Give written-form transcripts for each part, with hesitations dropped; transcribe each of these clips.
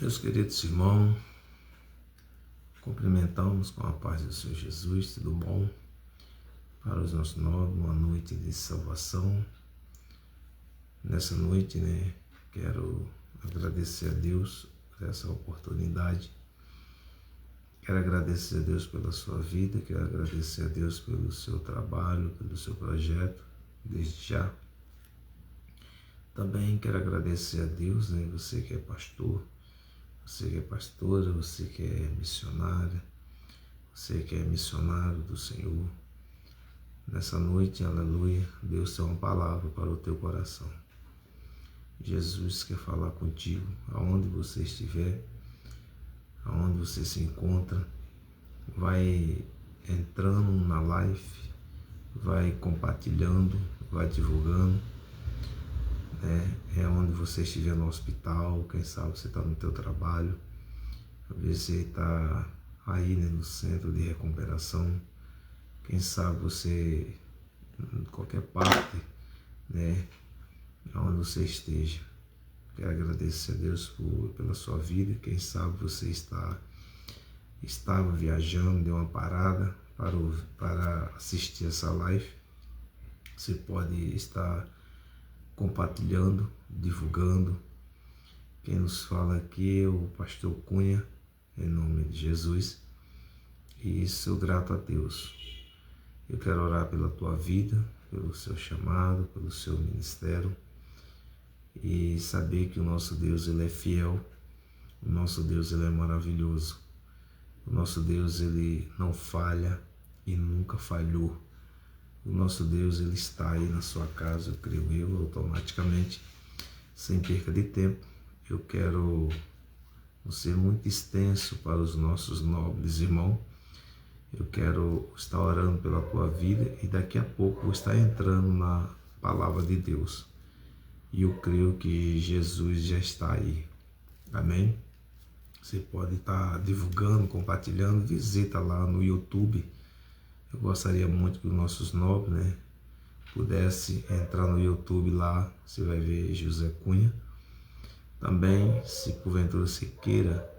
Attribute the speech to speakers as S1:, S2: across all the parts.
S1: Meus queridos irmãos, cumprimentamos com a paz do Senhor Jesus, tudo bom? Para os nossos novos, uma noite de salvação. Nessa noite, quero agradecer a Deus por essa oportunidade. Quero agradecer a Deus pela sua vida, quero agradecer a Deus pelo seu trabalho, pelo seu projeto, desde já. Também quero agradecer a Deus, você que é pastor, você que é pastora, você que é missionária, você que é missionário do Senhor. Nessa noite, aleluia, Deus tem uma palavra para o teu coração. Jesus quer falar contigo, aonde você estiver, aonde você se encontra. Vai entrando na live, vai compartilhando, vai divulgando. É onde você estiver no hospital, quem sabe você está no teu trabalho, às vezes você está aí no centro de recuperação, quem sabe você em qualquer parte, onde você esteja. Quero agradecer a Deus pela sua vida. Quem sabe você estava viajando, deu uma parada para assistir essa live. Você pode estar compartilhando, divulgando. Quem nos fala aqui é o pastor Cunha, em nome de Jesus, e sou grato a Deus. Eu quero orar pela tua vida, pelo seu chamado, pelo seu ministério, e saber que o nosso Deus, Ele é fiel, o nosso Deus, Ele é maravilhoso, o nosso Deus, Ele não falha e nunca falhou. O nosso Deus, Ele está aí na sua casa, eu creio eu, automaticamente, sem perca de tempo. Eu quero ser muito extenso para os nossos nobres irmãos. Eu quero estar orando pela tua vida e daqui a pouco vou estar entrando na palavra de Deus. E eu creio que Jesus já está aí. Amém? Você pode estar divulgando, compartilhando, visita lá no YouTube. Eu gostaria muito que os nossos nobres, pudesse entrar no YouTube lá, você vai ver José Cunha. Também, se porventura você queira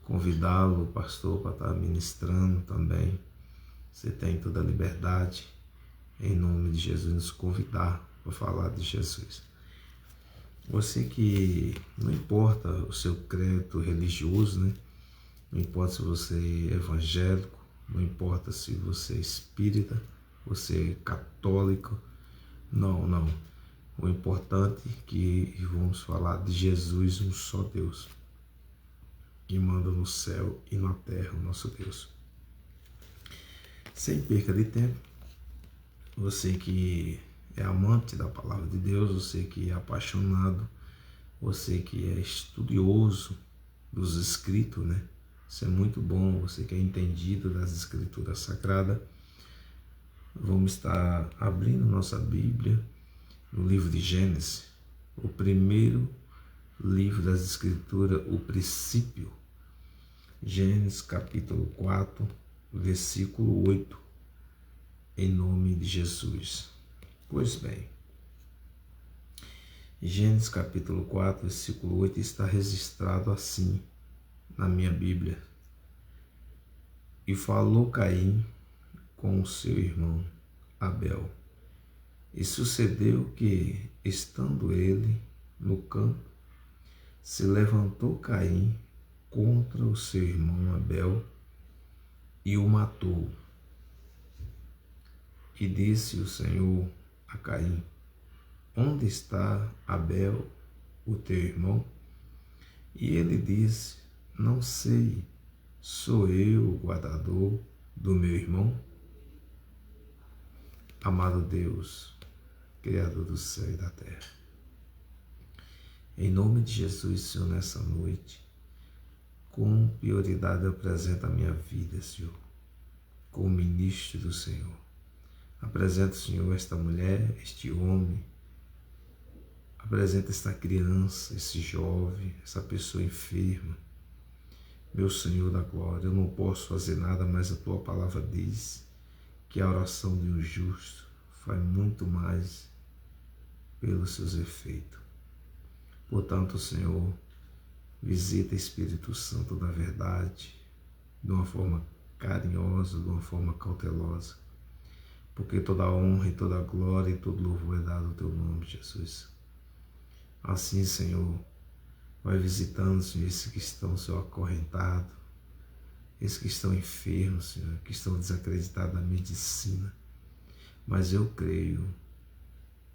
S1: convidá-lo, o pastor, para estar ministrando também, você tem toda a liberdade, em nome de Jesus, nos convidar para falar de Jesus. Você que, não importa o seu credo religioso, não importa se você é evangélico, não importa se você é espírita, você é católico, não. O importante é que vamos falar de Jesus, um só Deus, que manda no céu e na terra, o nosso Deus. Sem perca de tempo, você que é amante da palavra de Deus, você que é apaixonado, você que é estudioso dos escritos, Isso é muito bom, você que é entendido das escrituras sagradas. Vamos estar abrindo nossa Bíblia no livro de Gênesis, o primeiro livro das escrituras, o princípio. Gênesis capítulo 4, versículo 8, em nome de Jesus. Pois bem, Gênesis capítulo 4, versículo 8 está registrado assim na minha Bíblia. E falou Caim com o seu irmão Abel. E sucedeu que, estando ele no campo, se levantou Caim contra o seu irmão Abel e o matou. E disse o Senhor a Caim: onde está Abel, o teu irmão? E ele disse: não sei, sou eu o guardador do meu irmão? Amado Deus, Criador do céu e da terra, em nome de Jesus, Senhor, nessa noite, com prioridade eu apresento a minha vida, Senhor, como ministro do Senhor. Apresento, Senhor, esta mulher, este homem, apresenta esta criança, esse jovem, essa pessoa enferma. Meu Senhor da glória, eu não posso fazer nada, mas a tua palavra diz que a oração de um justo faz muito mais pelos seus efeitos. Portanto, Senhor, Visita, Espírito Santo da verdade, de uma forma carinhosa, de uma forma cautelosa, porque toda honra e toda glória e todo louvor é dado ao teu nome, Jesus. Assim, Senhor, vai visitando, Senhor, esses que estão, Senhor, acorrentados, esses que estão enfermos, Senhor, que estão desacreditados na medicina. Mas eu creio,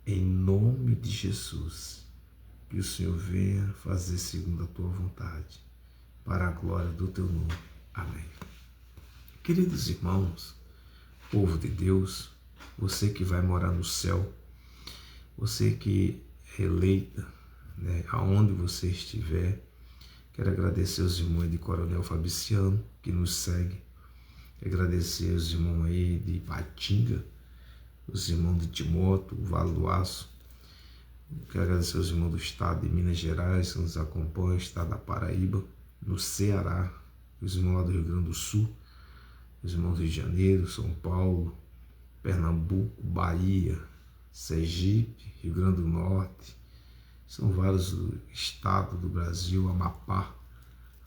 S1: em nome de Jesus, que o Senhor venha fazer segundo a tua vontade, para a glória do teu nome. Amém. Queridos irmãos, povo de Deus, você que vai morar no céu, você que é eleita, aonde você estiver, quero agradecer aos irmãos de Coronel Fabriciano, que nos segue, agradecer aos irmãos aí de Ipatinga, os irmãos de Timóteo, o Vale do Aço, quero agradecer aos irmãos do estado de Minas Gerais, que nos acompanham, estado da Paraíba, no Ceará, os irmãos lá do Rio Grande do Sul, os irmãos do Rio de Janeiro, São Paulo, Pernambuco, Bahia, Sergipe, Rio Grande do Norte, são vários estados do Brasil, Amapá,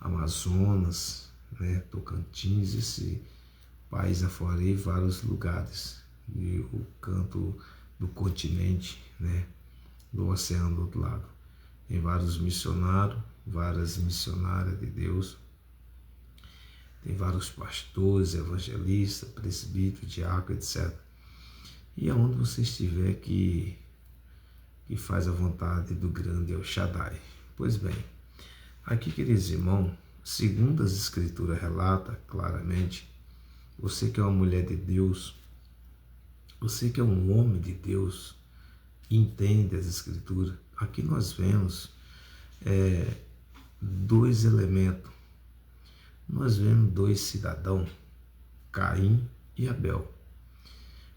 S1: Amazonas, Tocantins, esse país afora aí, vários lugares, e o canto do continente, do oceano do outro lado. Tem vários missionários, várias missionárias de Deus, tem vários pastores, evangelistas, presbíteros, diáconos, etc. E aonde você estiver que faz a vontade do grande El Shaddai. Pois bem, aqui, queridos irmãos, segundo as Escrituras relata claramente, você que é uma mulher de Deus, você que é um homem de Deus, entende as Escrituras. Aqui nós vemos dois elementos. Nós vemos dois cidadãos, Caim e Abel.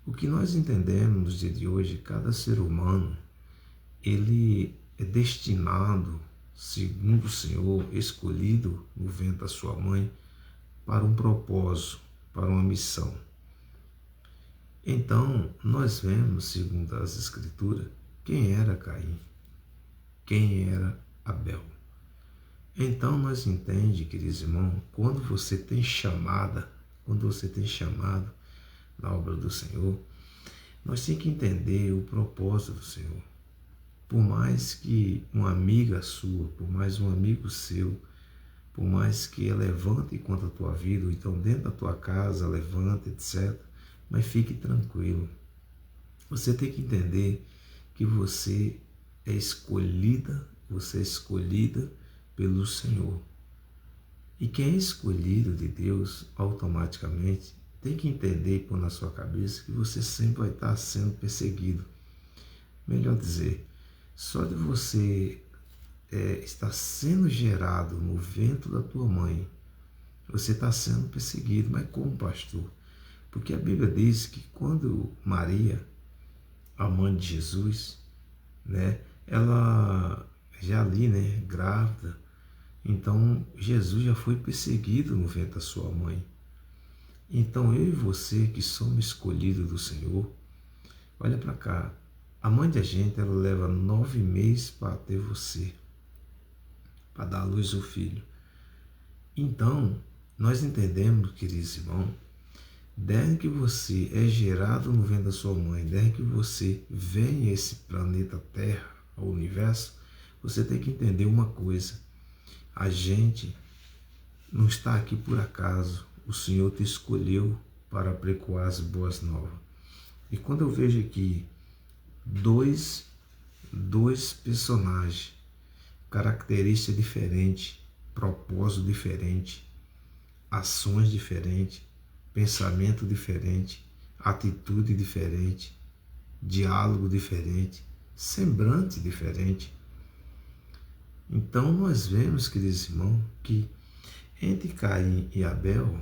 S1: O que nós entendemos nos dias de hoje, cada ser humano, ele é destinado, segundo o Senhor, escolhido no ventre da sua mãe, para um propósito, para uma missão. Então, nós vemos, segundo as Escrituras, quem era Caim, quem era Abel. Então, nós entendemos, queridos irmãos, quando você tem chamado na obra do Senhor, nós temos que entender o propósito do Senhor. Por mais que uma amiga sua, por mais um amigo seu, por mais que levante contra a tua vida, ou então dentro da tua casa, levante, etc., mas fique tranquilo. Você tem que entender que você é escolhida pelo Senhor. E quem é escolhido de Deus, automaticamente, tem que entender e pôr na sua cabeça que você sempre vai estar sendo perseguido. Melhor dizer, só de você estar sendo gerado no ventre da tua mãe, você está sendo perseguido. Mas como, pastor? Porque a Bíblia diz que quando Maria, a mãe de Jesus, ela já ali, grávida, então Jesus já foi perseguido no ventre da sua mãe. Então eu e você que somos escolhidos do Senhor, olha para cá, a mãe da gente, ela leva 9 meses para ter você, para dar à luz o filho. Então, nós entendemos, queridos irmãos, desde que você é gerado no ventre da sua mãe, desde que você vem a esse planeta Terra, ao universo, você tem que entender uma coisa: a gente não está aqui por acaso, o Senhor te escolheu para pregoar as boas novas. E quando eu vejo aqui dois personagens, características diferentes, propósito diferente, ações diferentes, pensamento diferente, atitude diferente, diálogo diferente, semblante diferente. Então nós vemos, queridos irmãos, que entre Caim e Abel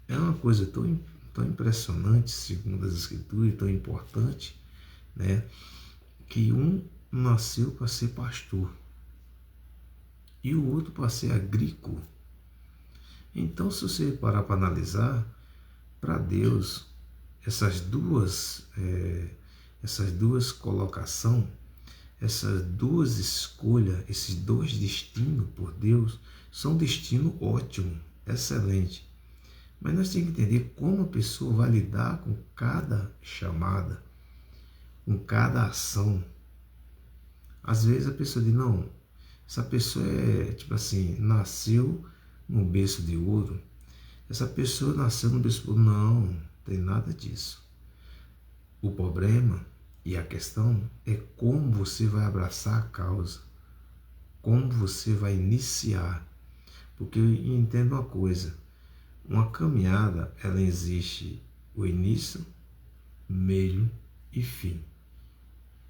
S1: é uma coisa tão impressionante, segundo as Escrituras, e tão importante, que um nasceu para ser pastor e o outro para ser agrícola. Então, se você parar para analisar, para Deus, essas duas colocações essas duas escolhas, esses dois destinos por Deus, são um destino ótimo, excelente. Mas nós temos que entender como a pessoa vai lidar com cada chamada, com cada ação. Às vezes a pessoa diz, não, essa pessoa é, tipo assim, nasceu num berço de ouro. Essa pessoa nasceu num berço de ouro. Não, tem nada disso. O problema e a questão é como você vai abraçar a causa, como você vai iniciar. Porque eu entendo uma coisa, uma caminhada, ela existe o início, meio e fim.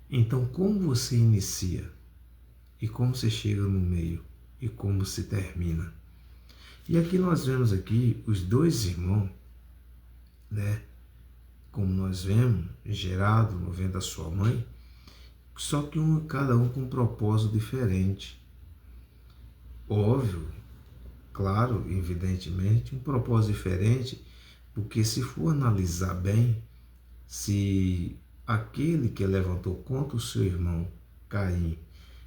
S1: Então, como você inicia e como você chega no meio e como se termina? E aqui nós vemos aqui os dois irmãos, né? Como nós vemos, gerado no ventre da sua mãe, só que cada um com um propósito diferente. Óbvio, claro, evidentemente, um propósito diferente, porque se for analisar bem, se aquele que levantou contra o seu irmão Caim,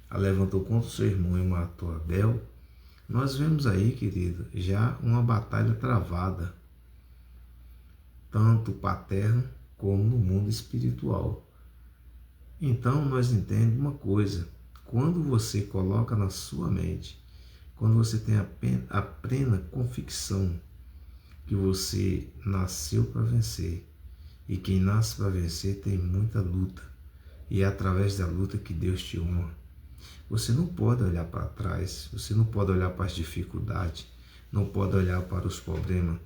S1: a levantou contra o seu irmão e matou Abel, nós vemos aí, querido, já uma batalha travada, tanto paterno como no mundo espiritual. Então nós entendemos uma coisa, quando você coloca na sua mente, quando você tem a plena convicção que você nasceu para vencer, e quem nasce para vencer tem muita luta, e é através da luta que Deus te honra. Você não pode olhar para trás, você não pode olhar para as dificuldades, não pode olhar para os problemas,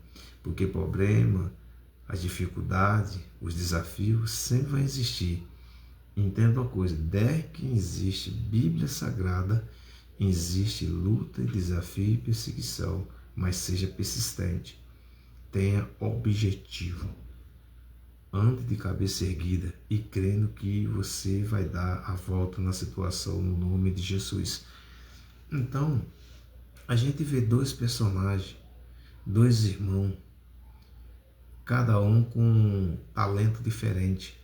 S1: porque problema, as dificuldades, os desafios sempre vão existir. Entenda uma coisa, desde que existe Bíblia Sagrada, existe luta, desafio e perseguição, mas seja persistente, tenha objetivo, ande de cabeça erguida e crendo que você vai dar a volta na situação no nome de Jesus. Então, a gente vê dois personagens, dois irmãos, cada um com um talento diferente.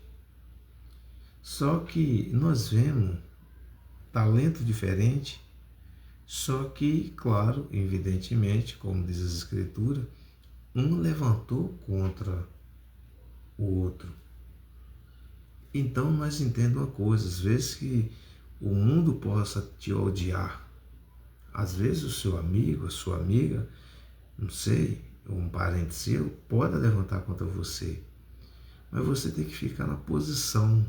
S1: Só que nós vemos talento diferente, só que, claro, evidentemente, como diz as Escrituras, um levantou contra o outro. Então nós entendemos uma coisa, às vezes que o mundo possa te odiar, às vezes o seu amigo, a sua amiga, não sei, um parente seu, pode levantar contra você, mas você tem que ficar na posição,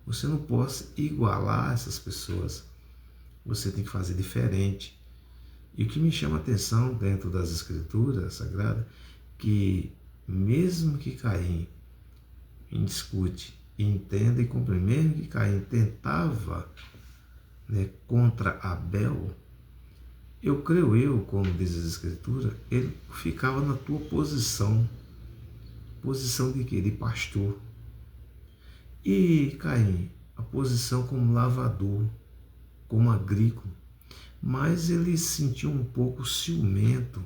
S1: você não pode igualar essas pessoas, você tem que fazer diferente. E o que me chama a atenção dentro das Escrituras Sagradas, que mesmo que Caim discute, entenda e compreenda, mesmo que Caim tentava, né, contra Abel, eu creio, como diz as Escrituras, ele ficava na tua posição de quê? De pastor. E Caim, a posição como lavador, como agrícola, mas ele se sentiu um pouco ciumento,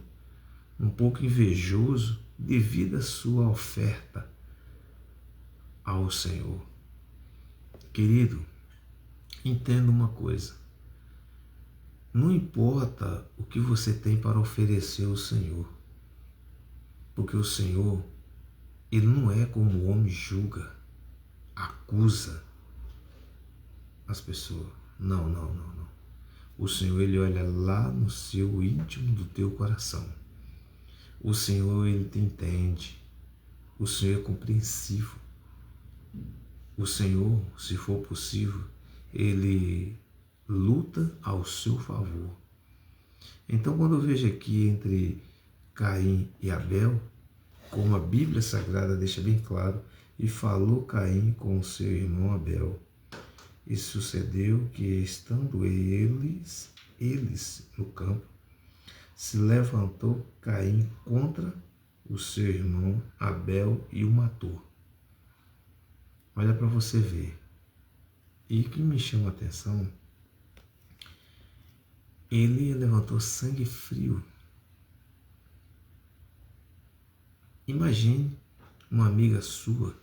S1: um pouco invejoso devido à sua oferta ao Senhor. Querido, entenda uma coisa, não importa o que você tem para oferecer ao Senhor, porque o Senhor, ele não é como o homem julga, acusa as pessoas. Não. O Senhor, ele olha lá no seu íntimo do teu coração. O Senhor, ele te entende. O Senhor é compreensivo. O Senhor, se for possível, ele luta ao seu favor. Então, quando eu vejo aqui entre Caim e Abel, como a Bíblia Sagrada deixa bem claro, e falou Caim com o seu irmão Abel. E sucedeu que, estando eles no campo, se levantou Caim contra o seu irmão Abel e o matou. Olha para você ver. E o que me chama a atenção, ele levantou sangue frio. Imagine uma amiga sua,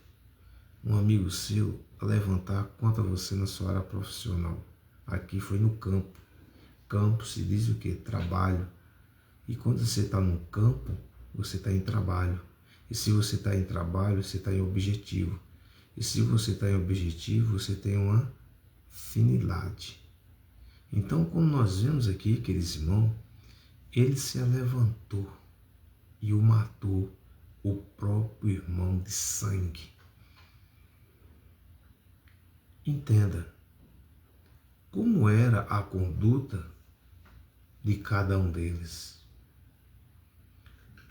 S1: um amigo seu, a levantar contra você na sua área profissional. Aqui foi no campo. Campo se diz o quê? Trabalho. E quando você está no campo, você está em trabalho. E se você está em trabalho, você está em objetivo. E se você está em objetivo, você tem uma finalidade. Então, como nós vemos aqui, queridos irmãos, ele se levantou e o matou, o próprio irmão de sangue. Entenda, como era a conduta de cada um deles.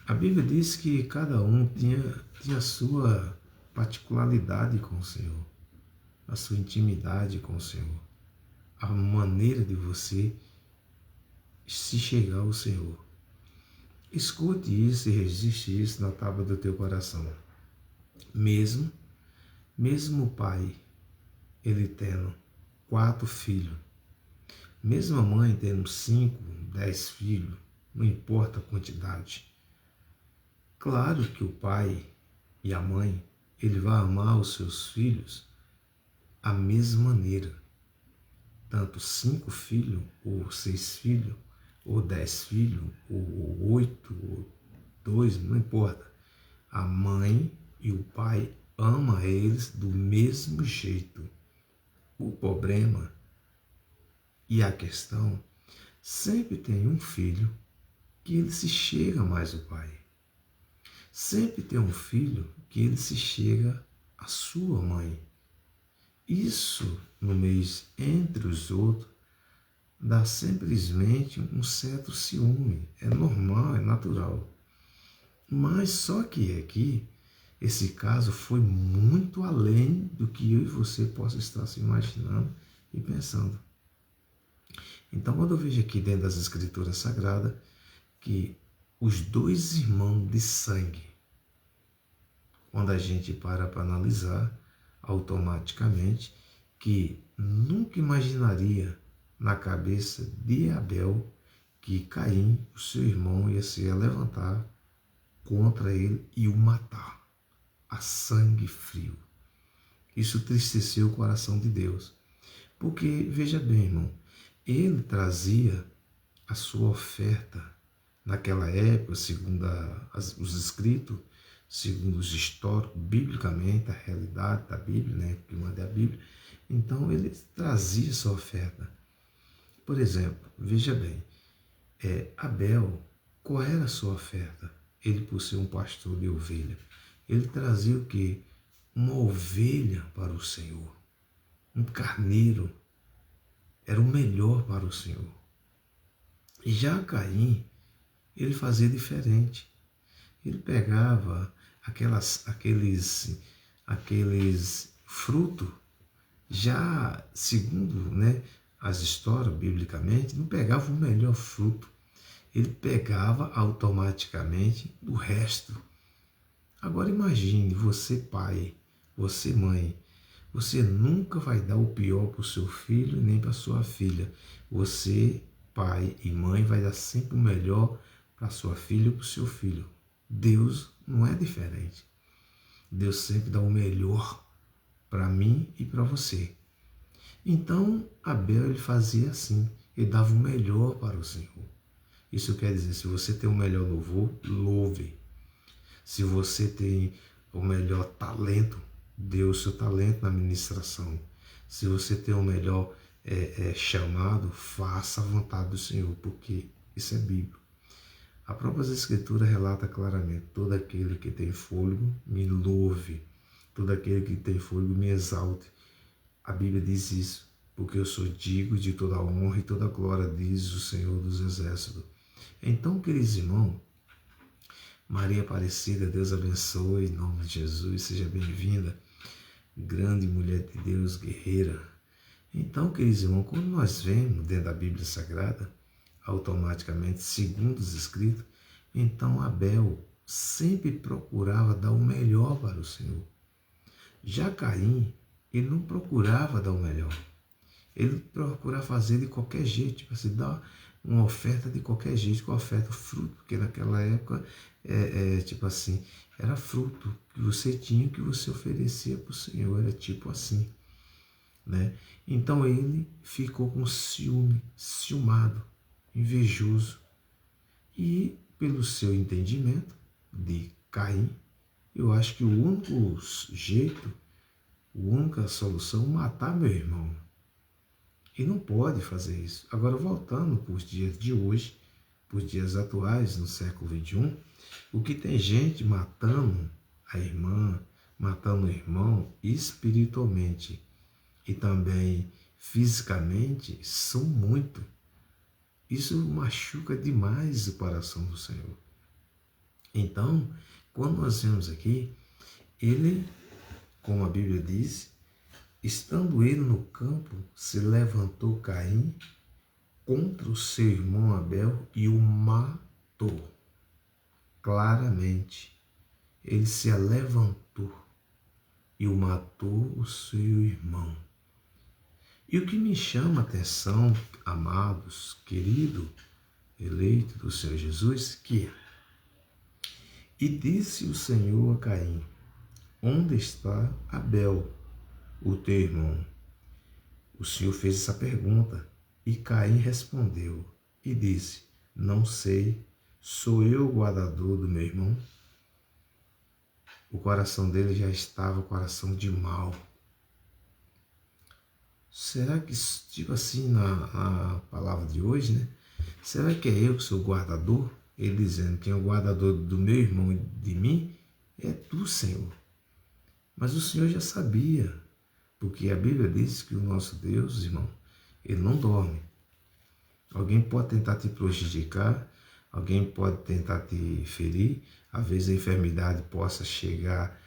S1: A Bíblia diz que cada um tinha a sua particularidade com o Senhor, a sua intimidade com o Senhor, a maneira de você se chegar ao Senhor. Escute isso e registre isso na tábua do teu coração. Mesmo o pai, ele tendo 4 filhos, mesmo a mãe tendo 5, 10 filhos, não importa a quantidade. Claro que o pai e a mãe, ele vai amar os seus filhos a mesma maneira. Tanto 5 filhos, ou 6 filhos, ou 10 filhos, ou 8, ou 2, não importa. A mãe e o pai amam eles do mesmo jeito. O problema e a questão, sempre tem um filho que ele se chega mais ao pai. Sempre tem um filho que ele se chega à sua mãe. Isso, no mês entre os outros, dá simplesmente um certo ciúme. É normal, é natural. Mas só que aqui, esse caso foi muito além do que eu e você possa estar se imaginando e pensando. Então, quando eu vejo aqui dentro das Escrituras Sagradas que os 2 irmãos de sangue, quando a gente para analisar, automaticamente, que nunca imaginaria na cabeça de Abel que Caim, o seu irmão, ia se levantar contra ele e o matar a sangue frio. Isso tristeceu o coração de Deus. Porque, veja bem, irmão, ele trazia a sua oferta naquela época, segundo os escritos, segundo os históricos, biblicamente, a realidade da Bíblia, né, que manda a Bíblia. Então, ele trazia sua oferta. Por exemplo, veja bem, Abel, qual era a sua oferta? Ele, por ser um pastor de ovelha, ele trazia o quê? Uma ovelha para o Senhor, um carneiro, era o melhor para o Senhor. E já Caim, ele fazia diferente. Ele pegava aqueles frutos, já segundo, né, as histórias biblicamente, não pegava o melhor fruto, ele pegava automaticamente o resto. Agora imagine, você pai, você mãe, você nunca vai dar o pior para o seu filho nem para sua filha. Você, pai e mãe, vai dar sempre o melhor para sua filha e para o seu filho. Deus não é diferente. Deus sempre dá o melhor para mim e para você. Então, Abel, ele fazia assim, ele dava o melhor para o Senhor. Isso quer dizer, se você tem o melhor louvor, louve. Se você tem o melhor talento, dê o seu talento na ministração. Se você tem o melhor chamado, faça a vontade do Senhor, porque isso é bíblico. A própria Escritura relata claramente: todo aquele que tem fôlego, me louve. Todo aquele que tem fôlego, me exalte. A Bíblia diz isso, porque eu sou digno de toda a honra e toda a glória, diz o Senhor dos Exércitos. Então, queridos irmãos, Maria Aparecida, Deus abençoe, em nome de Jesus, seja bem-vinda, grande mulher de Deus, guerreira. Então, queridos irmãos, quando nós vemos dentro da Bíblia Sagrada, automaticamente, segundo os escritos, então Abel sempre procurava dar o melhor para o Senhor. Já Caim, ele não procurava dar o melhor. Ele procurava fazer de qualquer jeito, tipo assim, dar uma oferta de qualquer jeito, com oferta fruto, porque naquela época, tipo assim, era fruto que você tinha, que você oferecia para o Senhor, era tipo assim. né? Então ele ficou com ciúme, ciumado, invejoso. E pelo seu entendimento de Caim, eu acho que o único jeito, a única solução é matar meu irmão. E não pode fazer isso. Agora, voltando para os dias de hoje, para os dias atuais, no século XXI, o que tem gente matando a irmã, matando o irmão espiritualmente e também fisicamente, são muito. Isso machuca demais o coração do Senhor. Então, quando nós vemos aqui, ele, como a Bíblia diz, estando ele no campo, se levantou Caim contra o seu irmão Abel e o matou. Claramente, ele se levantou e o matou o seu irmão. E o que me chama a atenção, amados, querido, eleito do Senhor Jesus, que e disse o Senhor a Caim: onde está Abel, o teu irmão? O Senhor fez essa pergunta e Caim respondeu e disse: não sei, sou eu o guardador do meu irmão? O coração dele já estava coração de mal. Será que, tipo assim, na palavra de hoje, né? Será que é eu que sou o guardador? Ele dizendo: quem é o guardador do meu irmão e de mim é tu, Senhor. Mas o Senhor já sabia, porque a Bíblia diz que o nosso Deus, irmão, ele não dorme. Alguém pode tentar te prejudicar, alguém pode tentar te ferir, às vezes a enfermidade possa chegar,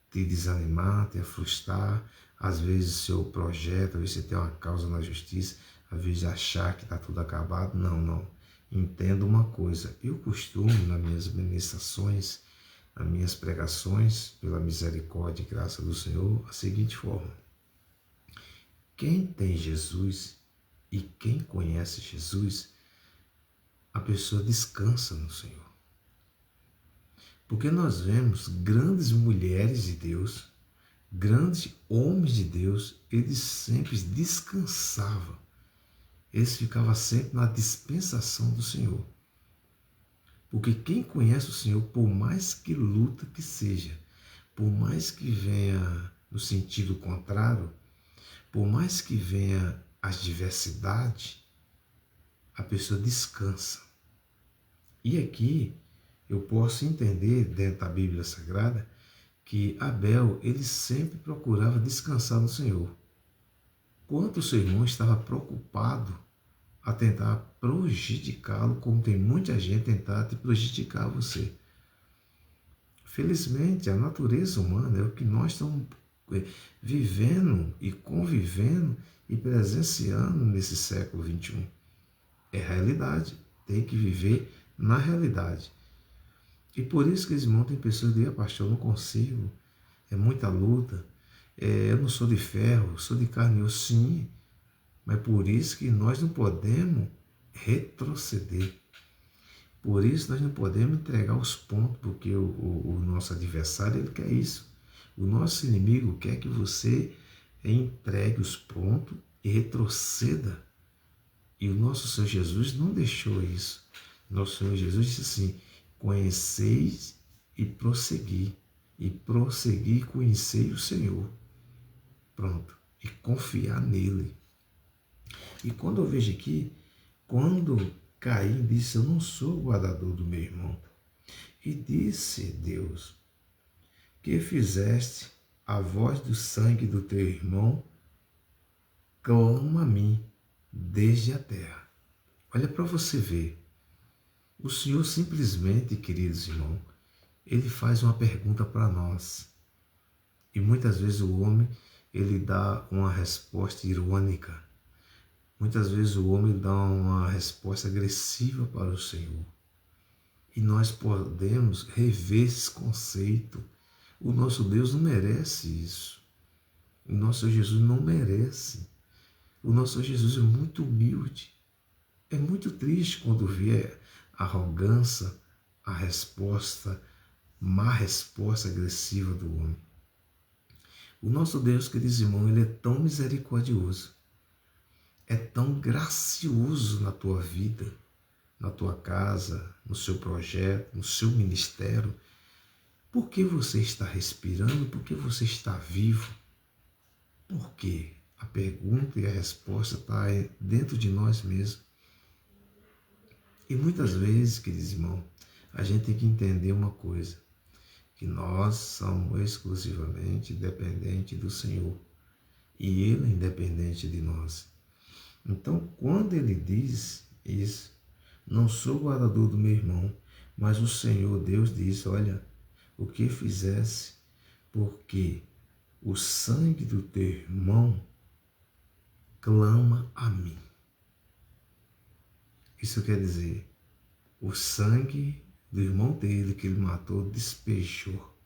S1: te desanimar, te frustrar, às vezes o seu projeto, às vezes você tem uma causa na justiça, às vezes achar que está tudo acabado. Não. Entenda uma coisa, eu costumo nas minhas ministrações, nas minhas pregações, pela misericórdia e graça do Senhor, a seguinte forma: quem tem Jesus e quem conhece Jesus, a pessoa descansa no Senhor. Porque nós vemos grandes mulheres de Deus, grandes homens de Deus, eles sempre descansavam. Eles ficavam sempre na dispensação do Senhor. Porque quem conhece o Senhor, por mais que luta que seja, por mais que venha no sentido contrário, por mais que venha as diversidades, a pessoa descansa. E aqui eu posso entender dentro da Bíblia Sagrada que Abel, ele sempre procurava descansar no Senhor. Quanto o seu irmão estava preocupado a tentar prejudicá-lo, como tem muita gente tentar te prejudicar você. Felizmente, a natureza humana é o que nós estamos vivendo e convivendo e presenciando nesse século XXI. É a realidade, tem que viver na realidade. E por isso que, irmão, tem pessoas que dizem: pastor, eu não consigo, é muita luta, eu não sou de ferro, sou de carne e osso. Sim, mas por isso que nós não podemos retroceder. Por isso nós não podemos entregar os pontos, porque o nosso adversário, ele quer isso. O nosso inimigo quer que você entregue os pontos e retroceda. E o nosso Senhor Jesus não deixou isso. Nosso Senhor Jesus disse assim: conheceis e prossegui. E prossegui e conhecei o Senhor. Pronto. E confiar nele. E quando eu vejo aqui, quando Caim disse: eu não sou o guardador do meu irmão. E disse Deus: que fizeste a voz do sangue do teu irmão, clama a mim desde a terra. Olha para você ver. O Senhor simplesmente, queridos irmãos, ele faz uma pergunta para nós. E muitas vezes o homem, ele dá uma resposta irônica. Muitas vezes o homem dá uma resposta agressiva para o Senhor. E nós podemos rever esse conceito. O nosso Deus não merece isso. O nosso Jesus não merece. O nosso Jesus é muito humilde. É muito triste quando vê a arrogância, a resposta, má resposta agressiva do homem. O nosso Deus, queridos irmãos, Ele é tão misericordioso, é tão gracioso na tua vida, na tua casa, no seu projeto, no seu ministério. Por que você está respirando? Por que você está vivo? Por quê? A pergunta e a resposta está dentro de nós mesmos. E muitas vezes, queridos irmãos, a gente tem que entender uma coisa, que nós somos exclusivamente dependentes do Senhor e Ele é independente de nós. Então, quando Ele diz isso, não sou guardador do meu irmão, mas o Senhor Deus diz, olha, o que fizesse, porque o sangue do teu irmão clama a mim. Isso quer dizer, o sangue do irmão dele que ele matou despejou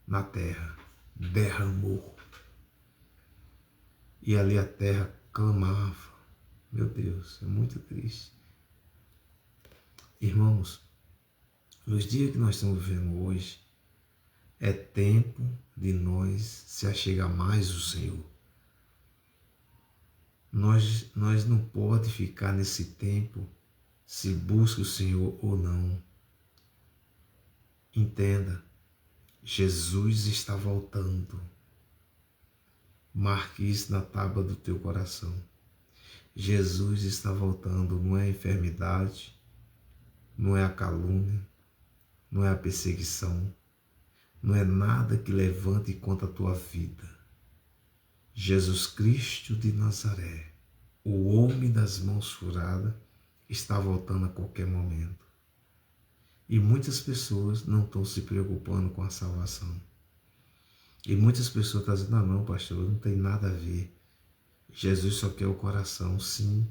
S1: na terra, derramou. E ali a terra clamava. Meu Deus, é muito triste. Irmãos, nos dias que nós estamos vivendo hoje, é tempo de nós se achegar mais ao Senhor. Nós não podemos ficar nesse tempo se busca o Senhor ou não. Entenda, Jesus está voltando. Marque isso na tábua do teu coração. Jesus está voltando, não é a enfermidade, não é a calúnia, não é a perseguição, não é nada que levante contra a tua vida. Jesus Cristo de Nazaré, o homem das mãos furadas, está voltando a qualquer momento. E muitas pessoas não estão se preocupando com a salvação. E muitas pessoas estão dizendo, não, pastor, não tem nada a ver. Jesus só quer o coração, sim,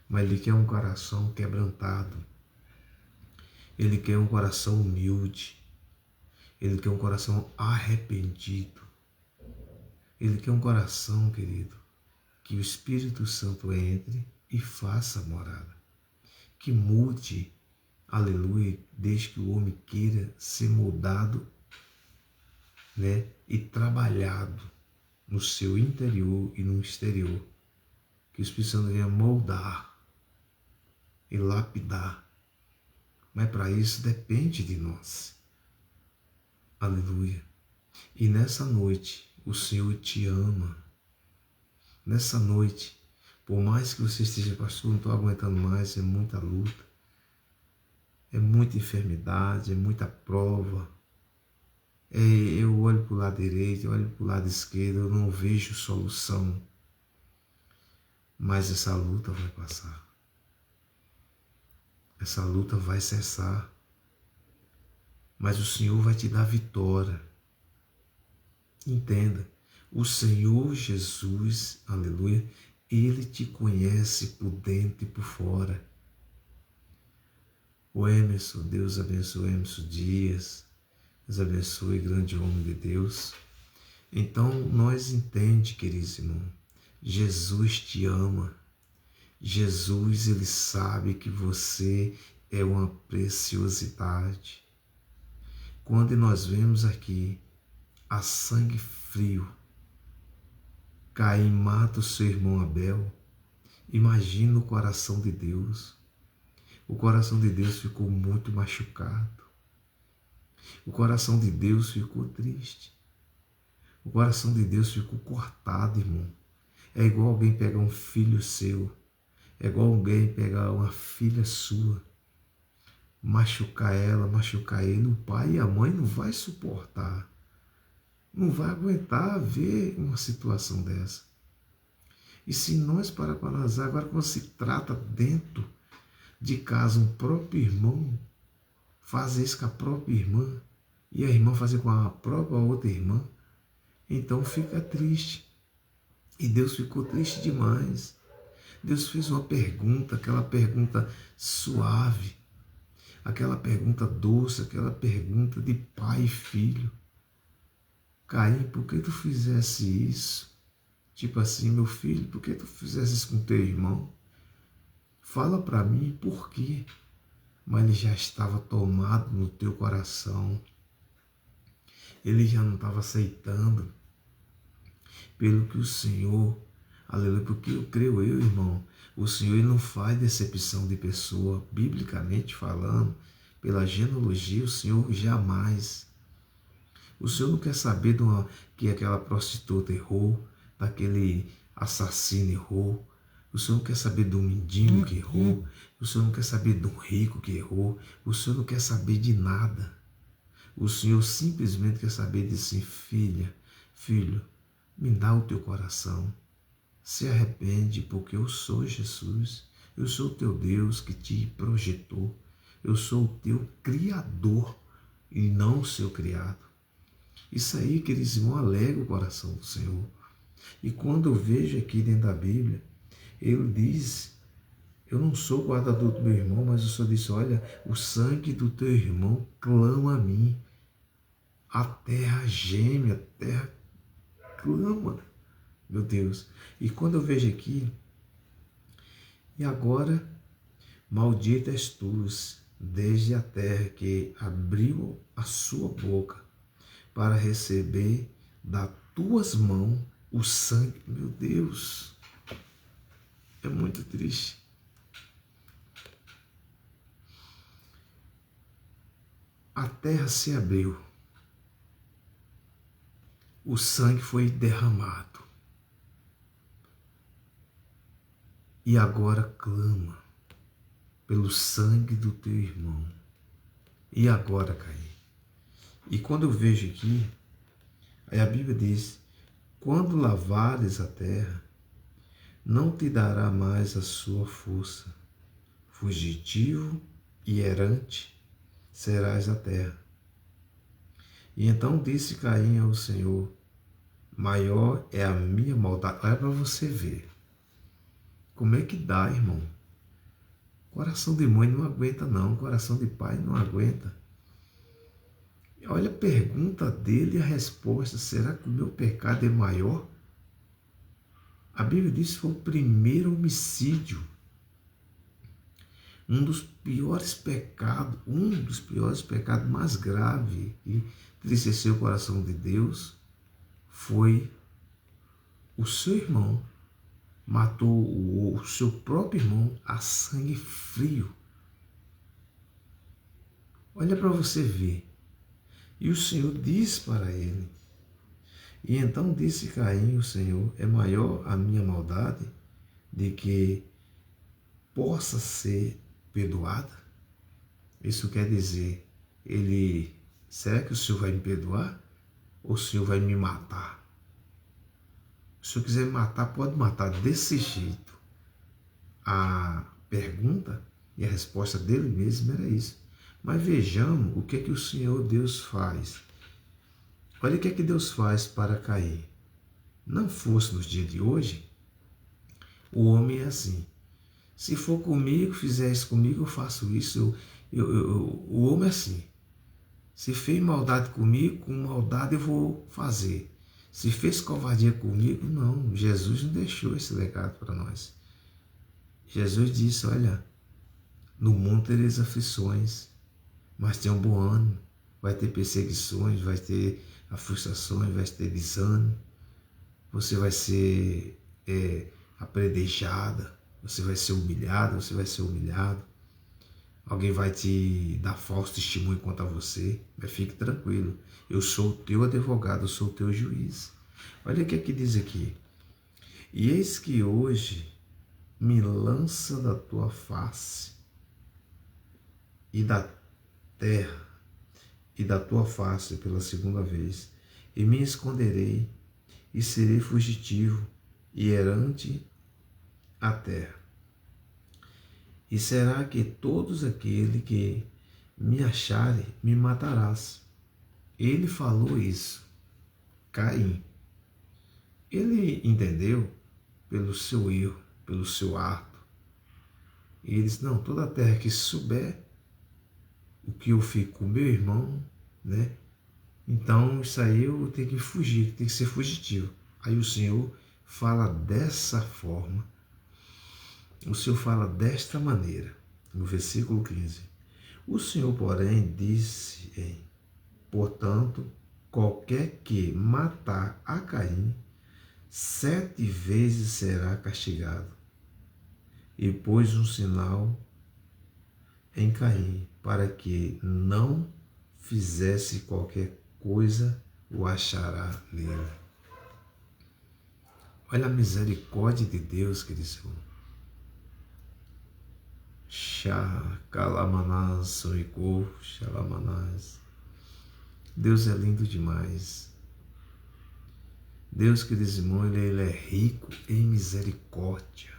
S1: mas Ele quer um coração quebrantado. Ele quer um coração humilde. Ele quer um coração arrependido. Ele quer um coração, querido, que o Espírito Santo entre e faça morada. Que mude, aleluia, desde que o homem queira ser moldado, né, e trabalhado no seu interior e no exterior. Que o Espírito Santo venha moldar e lapidar. Mas para isso depende de nós. Aleluia. E nessa noite, o Senhor te ama. Nessa noite, por mais que você esteja, pastor, não estou aguentando mais, é muita luta, é muita enfermidade, é muita prova. Eu olho para o lado direito, eu olho para o lado esquerdo, eu não vejo solução. Mas essa luta vai passar. Essa luta vai cessar. Mas o Senhor vai te dar vitória. Entenda, o Senhor Jesus, aleluia, Ele te conhece por dentro e por fora. O Emerson, Deus abençoe o Emerson Dias, Deus abençoe, grande homem de Deus. Então, nós entendemos, queridos irmãos, Jesus te ama. Jesus, Ele sabe que você é uma preciosidade. Quando nós vemos aqui a sangue frio, Caim mata o seu irmão Abel, imagina o coração de Deus. O coração de Deus ficou muito machucado. O coração de Deus ficou triste. O coração de Deus ficou cortado, irmão. É igual alguém pegar um filho seu, é igual alguém pegar uma filha sua, machucar ela, machucar ele. O pai e a mãe não vai suportar. Não vai aguentar ver uma situação dessa. E se nós para analisar, agora quando se trata dentro de casa, um próprio irmão fazer isso com a própria irmã, e a irmã fazer com a própria outra irmã, então fica triste. E Deus ficou triste demais. Deus fez uma pergunta, aquela pergunta suave, aquela pergunta doce, aquela pergunta de pai e filho. Caim, por que tu fizesse isso? Tipo assim, meu filho, por que tu fizesse isso com teu irmão? Fala para mim por quê? Mas ele já estava tomado no teu coração. Ele já não estava aceitando. pelo que o Senhor, aleluia, porque eu creio, irmão, o Senhor ele não faz decepção de pessoa, biblicamente falando, pela genealogia, o Senhor jamais. O Senhor não quer saber que aquela prostituta errou, daquele assassino errou. O Senhor não quer saber do mendigo que errou. O Senhor não quer saber do rico que errou. O Senhor não quer saber de nada. O Senhor simplesmente quer saber de si, filha, filho, me dá o teu coração. Se arrepende, porque eu sou Jesus. Eu sou o teu Deus que te projetou. Eu sou o teu Criador e não o seu criado. Isso aí, queridos irmãos, alegra o coração do Senhor. E quando eu vejo aqui dentro da Bíblia, ele diz, eu não sou guardador do meu irmão, mas o Senhor disse, olha, o sangue do teu irmão clama a mim. A terra geme, a terra clama, meu Deus. E quando eu vejo aqui, e agora, maldita és tu, desde a terra que abriu a sua boca para receber das tuas mãos o sangue. Meu Deus, é muito triste. A terra se abriu, o sangue foi derramado e agora clama pelo sangue do teu irmão. E agora, Caim? E quando eu vejo aqui, aí a Bíblia diz, quando lavares a terra, não te dará mais a sua força. Fugitivo e errante serás a terra. E então disse Caim ao Senhor, maior é a minha maldade. Olha para você ver. Como é que dá, irmão? Coração de mãe não aguenta não, coração de pai não aguenta. Olha a pergunta dele e a resposta, será que o meu pecado é maior? A Bíblia diz que foi o primeiro homicídio. Um dos piores pecados mais graves que entristeceu o coração de Deus foi o seu irmão. Matou o seu próprio irmão a sangue frio. Olha para você ver. E o Senhor diz para ele, e então disse Caim, o Senhor, é maior a minha maldade de que possa ser perdoada? Isso quer dizer, será que o Senhor vai me perdoar? Ou o Senhor vai me matar? Se o Senhor quiser me matar, pode matar desse jeito. A pergunta e a resposta dele mesmo era isso. Mas vejamos o que é que o Senhor Deus faz. Olha o que é que Deus faz para Caim. Não fosse nos dias de hoje, o homem é assim. Se for comigo, fizer isso comigo, eu faço isso. O homem é assim. Se fez maldade comigo, com maldade eu vou fazer. Se fez covardia comigo, não. Jesus não deixou esse legado para nós. Jesus disse, olha, no mundo tereis aflições, mas tenha um bom ânimo. Vai ter perseguições, vai ter frustrações, vai ter desânimo. Você vai ser apredejada, você vai ser humilhado, você vai ser humilhado. Alguém vai te dar falso testemunho contra você, mas fique tranquilo. Eu sou o teu advogado, eu sou o teu juiz. Olha o que é que diz aqui. E eis que hoje me lança da tua face e da terra e da tua face pela segunda vez, e me esconderei e serei fugitivo e errante a terra. E será que todos aqueles que me acharem, me matarás. Ele falou isso, Caim. Ele entendeu pelo seu erro, pelo seu ato. E ele disse, não, toda a terra que souber o que eu fico com meu irmão, né? Então isso aí eu tenho que fugir, tem que ser fugitivo. Aí o Senhor fala dessa forma. O Senhor fala desta maneira, no versículo 15. O Senhor, porém, disse, portanto, qualquer que matar a Caim 7 vezes será castigado. E pôs um sinal em Caim, para que não fizesse qualquer coisa, o achará nele. Olha a misericórdia de Deus, queridos irmãos. Shakalamanás, Soicô, Shalamanás. Deus é lindo demais. Deus, queridos irmãos, ele é rico em misericórdia.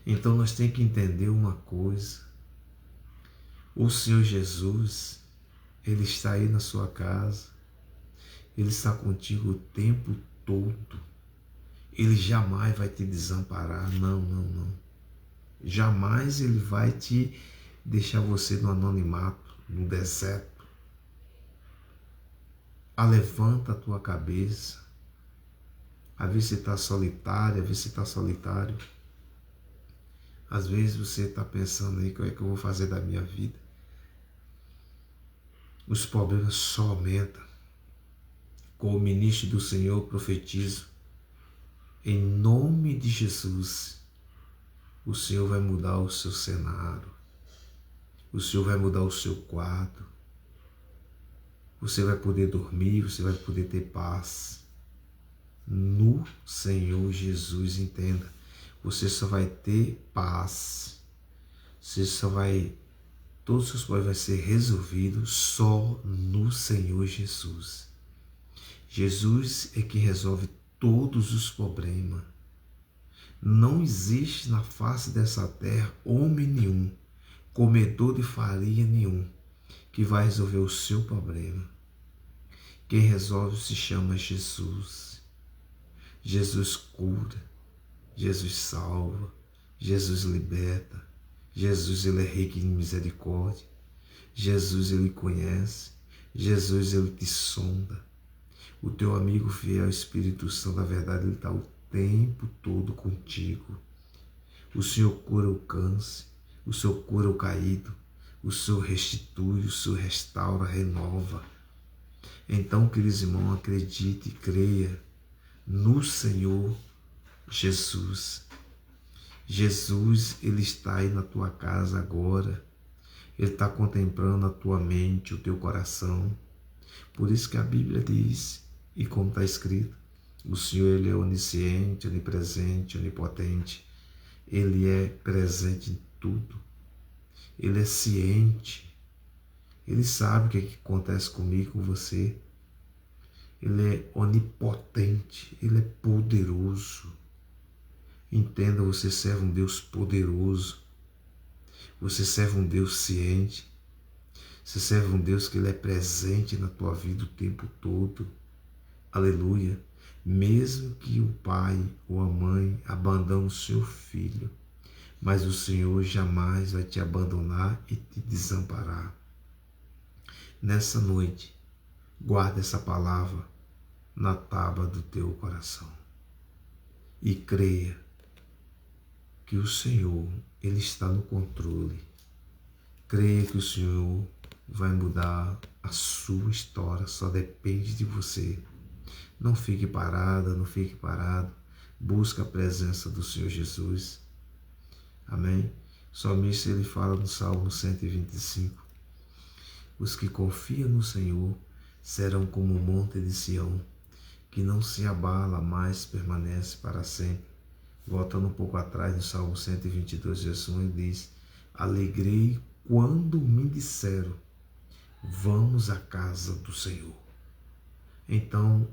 S1: Então nós temos que entender uma coisa. O Senhor Jesus, Ele está aí na sua casa. Ele está contigo o tempo todo. Ele jamais vai te desamparar. Não, não, não. Jamais Ele vai te deixar você no anonimato, no deserto. Levanta a tua cabeça. Às vezes você está solitário, às vezes você está solitário. Às vezes você está pensando aí, o que é que eu vou fazer da minha vida? Os problemas só aumentam. Como ministro do Senhor, profetizo, em nome de Jesus, o Senhor vai mudar o seu cenário. O Senhor vai mudar o seu quadro. Você vai poder dormir, você vai poder ter paz. No Senhor Jesus, entenda. Você só vai ter paz. Você só vai... Todos os seus problemas vão ser resolvidos só no Senhor Jesus. Jesus é que resolve todos os problemas. Não existe na face dessa terra homem nenhum, comedor de farinha nenhum, que vai resolver o seu problema. Quem resolve se chama Jesus. Jesus cura, Jesus salva, Jesus liberta, Jesus ele é rico em misericórdia, Jesus ele conhece, Jesus ele te sonda. O teu amigo fiel, o Espírito Santo da verdade, ele está o tempo todo contigo. O Senhor cura o câncer, o Senhor cura o caído, o Senhor restitui, o Senhor restaura, renova. Então, queridos irmãos, acredite e creia no Senhor Jesus. Jesus, ele está aí na tua casa agora. Ele está contemplando a tua mente, o teu coração. Por isso que a Bíblia diz, e como está escrito, o Senhor ele é onisciente, onipresente, onipotente. Ele é presente em tudo. Ele é ciente. Ele sabe o que acontece comigo, com você. Ele é onipotente. Ele é poderoso. Entenda, você serve um Deus poderoso. Você serve um Deus ciente. Você serve um Deus que ele é presente na tua vida o tempo todo. Aleluia. Mesmo que o pai ou a mãe abandone o seu filho, mas o Senhor jamais vai te abandonar e te desamparar. Nessa noite, guarda essa palavra na tábua do teu coração e creia que o Senhor, ele está no controle. Creia que o Senhor vai mudar a sua história, só depende de você. Não fique parada, não fique parado. Busca a presença do Senhor Jesus. Amém? O salmista ele fala no Salmo 125. Os que confiam no Senhor serão como o monte de Sião, que não se abala, mas permanece para sempre. Voltando um pouco atrás, no Salmo 122, verso 1, ele diz: alegrei quando me disseram, vamos à casa do Senhor. Então,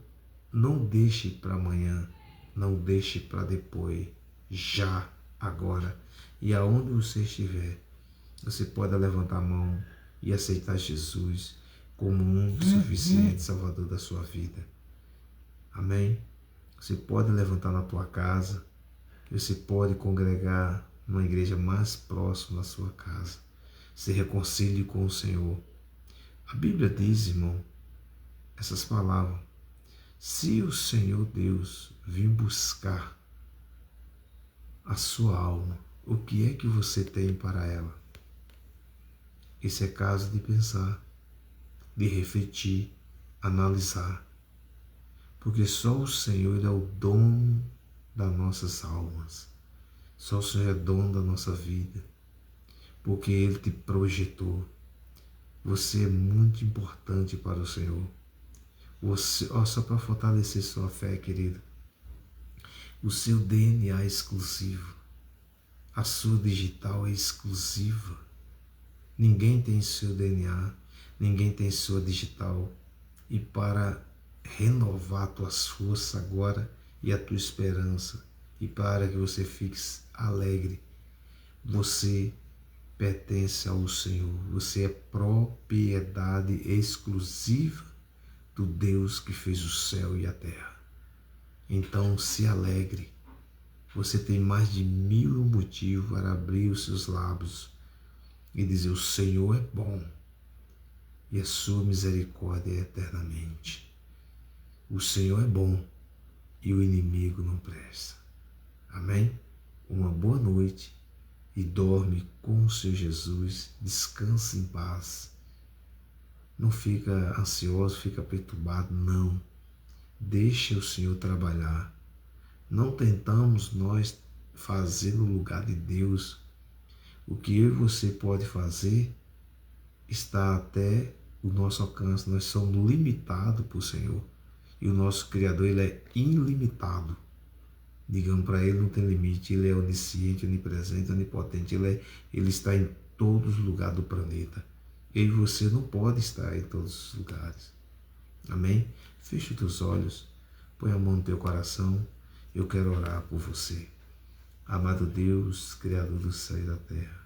S1: não deixe para amanhã, não deixe para depois, já, agora. E aonde você estiver, você pode levantar a mão e aceitar Jesus como um suficiente Salvador da sua vida. Amém? Você pode levantar na tua casa, você pode congregar numa igreja mais próxima da sua casa. Se reconcilie com o Senhor. A Bíblia diz, irmão, essas palavras: se o Senhor Deus vir buscar a sua alma, o que é que você tem para ela? Esse é caso de pensar, de refletir, analisar. porque só o Senhor é o dono das nossas almas. Só o Senhor é dono da nossa vida, porque Ele te projetou. Você é muito importante para o Senhor. Você, só para fortalecer sua fé, querido, o seu DNA é exclusivo. A sua digital é exclusiva. Ninguém tem seu DNA, ninguém tem sua digital. E para renovar a tua força agora e a tua esperança, e para que você fique alegre, você pertence ao Senhor. Você é propriedade exclusiva do Deus que fez o céu e a terra. Então se alegre. Você tem mais de 1000 motivos para abrir os seus lábios e dizer: o Senhor é bom e a sua misericórdia é eternamente. O Senhor é bom e o inimigo não presta. Amém? Uma boa noite e dorme com o Senhor Jesus. Descanse em paz. Não fica ansioso, fica perturbado, não. Deixa o Senhor trabalhar. Não tentamos nós fazer no lugar de Deus. O que eu e você pode fazer está até o nosso alcance. Nós somos limitados por Senhor. E o nosso Criador, Ele é ilimitado. Digamos, para Ele não tem limite. Ele é onisciente, onipresente, onipotente. Ele está em todos os lugares do planeta. Eu e você não pode estar em todos os lugares. Amém? Feche os teus olhos. Põe a mão no teu coração. Eu quero orar por você. Amado Deus, Criador do céu e da terra,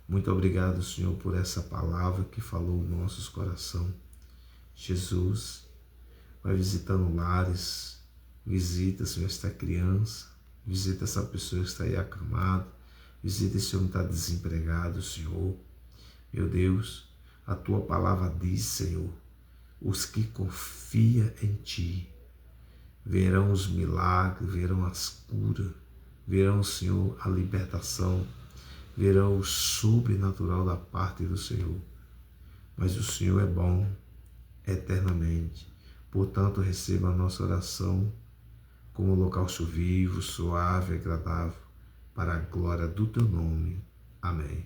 S1: muito obrigado, Senhor, por essa palavra que falou nos nossos corações. Jesus, vai visitando lares, visita, Senhor, esta criança, visita essa pessoa que está aí acamada, visita esse homem que está desempregado, Senhor. Meu Deus, a Tua palavra diz, Senhor, os que confiam em Ti verão os milagres, verão as curas, verão, Senhor, a libertação, verão o sobrenatural da parte do Senhor. Mas o Senhor é bom eternamente. Portanto, receba a nossa oração como holocausto vivo, suave e agradável, para a glória do Teu nome. Amém.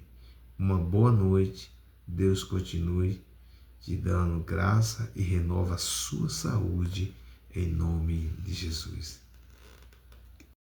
S1: Uma boa noite. Deus continue te dando graça e renova a sua saúde, em nome de Jesus.